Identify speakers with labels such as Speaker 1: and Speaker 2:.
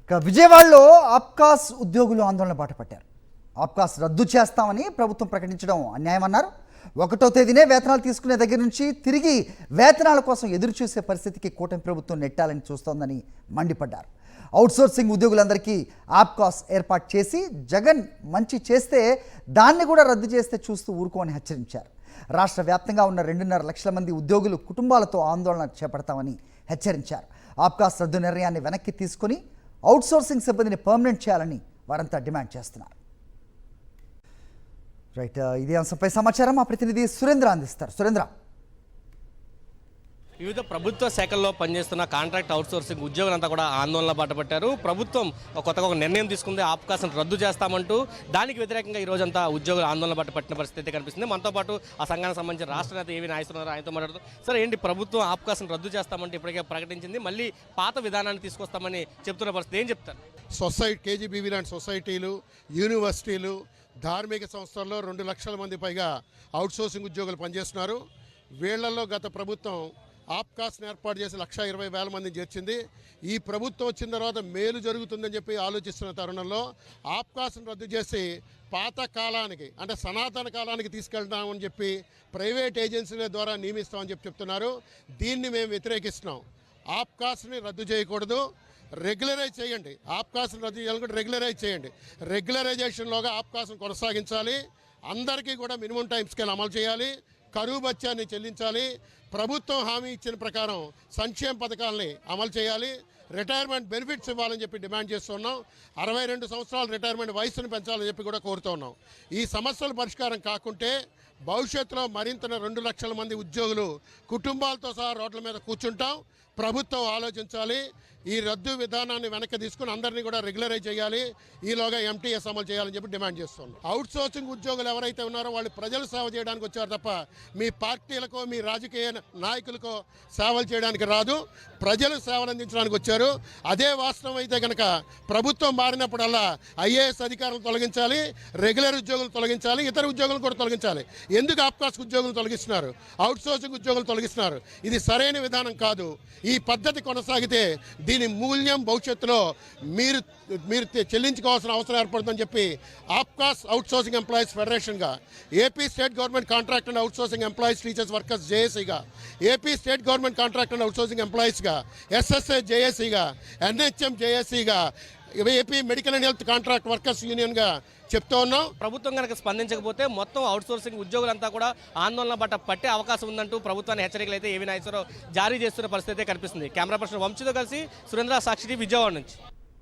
Speaker 1: ఇక విజయవాడలో ఆప్కాస్ ఉద్యోగులు ఆందోళన బాటపట్టారు. ఆప్కాస్ రద్దు చేస్తామని ప్రభుత్వం ప్రకటించడం అన్యాయమన్నారు. 1వ తేదీనే వేతనాలు తీసుకునే దగ్గర నుంచి తిరిగి వేతనాల కోసం ఎదురు చూసే పరిస్థితికి కూటమి ప్రభుత్వం నెట్టాలని చూస్తోందని మండిపడ్డారు. అవుట్సోర్సింగ్ ఉద్యోగులందరికీ ఆప్కాస్ ఏర్పాటు చేసి జగన్ మంచి చేస్తే దాన్ని కూడా రద్దు చేస్తే చూస్తూ ఊరుకోమని హెచ్చరించారు. రాష్ట్ర వ్యాప్తంగా ఉన్న 2.5 లక్షల మంది ఉద్యోగులు కుటుంబాలతో ఆందోళన చేపడతామని హెచ్చరించారు. ఆప్కాస్ రద్దు నిర్ణయాన్ని వెనక్కి తీసుకుని అవుట్సోర్సింగ్ సిబ్బందిని పర్మనెంట్ చేయాలని వారంతా డిమాండ్ చేస్తున్నారు. రైట్, ఇదే అంశంపై సమాచారం మా ప్రతినిధి సురేంద్ర అందిస్తారు. సురేంద్ర,
Speaker 2: వివిధ ప్రభుత్వ శాఖల్లో పనిచేస్తున్న కాంట్రాక్ట్ అవుట్సోర్సింగ్ ఉద్యోగులంతా కూడా ఆందోళన బాటపట్టారు. ప్రభుత్వం కొత్తగా ఒక నిర్ణయం తీసుకుంది, ఆప్కాస్ను రద్దు చేస్తామంటూ. దానికి వ్యతిరేకంగా ఈ రోజంతా ఉద్యోగులు ఆందోళన బాటపట్టిన పరిస్థితి కనిపిస్తుంది. మనతో పాటు ఆ సంఘానికి సంబంధించిన రాష్ట్ర నేత ఏవి నాయస్తున్నారు, ఆయనతో మాట్లాడుతూ సార్ ఏంటి ప్రభుత్వం ఆప్కాస్ను రద్దు చేస్తామంటే ఇప్పటికే ప్రకటించింది, మళ్ళీ పాత విధానాన్ని తీసుకొస్తామని చెప్తున్న పరిస్థితి ఏం చెప్తారు?
Speaker 3: కేజీబీవీ లాంటి సొసైటీలు, యూనివర్సిటీలు, ధార్మిక సంస్థల్లో 2 లక్షల మంది పైగా అవుట్సోర్సింగ్ ఉద్యోగులు పనిచేస్తున్నారు. వీళ్లలో గత ప్రభుత్వం ఆప్కాస్ని ఏర్పాటు చేసి 1,20,000 మందిని చేర్చింది. ఈ ప్రభుత్వం వచ్చిన తర్వాత మేలు జరుగుతుందని చెప్పి ఆలోచిస్తున్న తరుణంలో ఆప్కాస్ని రద్దు చేసి పాత కాలానికి అంటే సనాతన కాలానికి తీసుకెళ్తామని చెప్పి ప్రైవేట్ ఏజెన్సీల ద్వారా నియమిస్తామని చెప్పి చెప్తున్నారు. దీన్ని మేము వ్యతిరేకిస్తున్నాం. ఆప్కాస్ని రద్దు చేయకూడదు, రెగ్యులరైజ్ చేయండి. ఆప్కాస్ని రద్దు చేయాలనుకుంటే రెగ్యులరైజ్ చేయండి. రెగ్యులరైజేషన్లోగా ఆప్కాస్ని కొనసాగించాలి. అందరికీ కూడా మినిమం టైం స్కేల్ అమలు చేయాలి. కరువు భత్యాన్ని చెల్లించాలి. ప్రభుత్వం హామీ ఇచ్చిన ప్రకారం సంక్షేమ పథకాలని అమలు చేయాలి. రిటైర్మెంట్ బెనిఫిట్స్ ఇవ్వాలని చెప్పి డిమాండ్ చేస్తున్నాం. 62 సంవత్సరాల రిటైర్మెంట్ వయసును పెంచాలని చెప్పి కూడా కోరుతున్నాం. ఈ సమస్యల పరిష్కారం కాకుంటే భవిష్యత్తులో మరింత 2 లక్షల మంది ఉద్యోగులు కుటుంబాలతో సహా రోడ్ల మీద కూర్చుంటాం. ప్రభుత్వం ఆలోచించాలి. ఈ రద్దు విధానాన్ని వెనక్కి తీసుకుని అందరినీ కూడా రెగ్యులరైజ్ చేయాలి. ఈలోగా ఎంటీఎస్ అమలు చేయాలని చెప్పి డిమాండ్ చేస్తున్నాం. అవుట్సోర్సింగ్ ఉద్యోగులు ఎవరైతే ఉన్నారో వాళ్ళు ప్రజలు సేవ చేయడానికి వచ్చారు తప్ప మీ పార్టీలకో మీ రాజకీయ నాయకులకో సేవలు చేయడానికి రాదు. ప్రజలు సేవలు అందించడానికి వచ్చారు. అదే వాస్తవం అయితే కనుక ప్రభుత్వం మారినప్పుడల్లా ఐఏఎస్ అధికారులను తొలగించాలి, రెగ్యులర్ ఉద్యోగులు తొలగించాలి, ఇతర ఉద్యోగులను కూడా తొలగించాలి. ఎందుకు ఆప్కాస్ ఉద్యోగులు తొలగిస్తున్నారు, అవుట్సోర్సింగ్ ఉద్యోగులు తొలగిస్తున్నారు? ఇది సరైన విధానం కాదు. ఈ పద్ధతి కొనసాగితే దీని మూల్యం భవిష్యత్తులో మీరు చెల్లించుకోవాల్సిన అవసరం ఏర్పడుతుందని చెప్పి ఆప్కాస్ అవుట్సోర్సింగ్ ఎంప్లాయీస్ ఫెడరేషన్గా, AP state government contract and outsourcing employees teachers workers జేఏసీగా, AP state government contract and outsourcing ఎంప్లాయీస్గా, ఎస్ఎస్ఏ జేఏసీగా, ఎన్హెచ్ఎం జేఏసీగా, AP medical and health contract workers యూనియన్గా చెప్తూ ఉన్నాం.
Speaker 2: ప్రభుత్వం కనుక స్పందించకపోతే మొత్తం అవుట్సోర్సింగ్ ఉద్యోగులంతా కూడా ఆందోళన బాట పట్టే అవకాశం ఉందంటూ ప్రభుత్వాన్ని హెచ్చరికలు అయితే ఏవి నాయకులు జారీ చేస్తున్న పరిస్థితి కనిపిస్తుంది. కెమెరా పర్సన్ వంశీతో కలిసి సురేంద్ర, సాక్షి టీవీ, విజయవాడ నుంచి.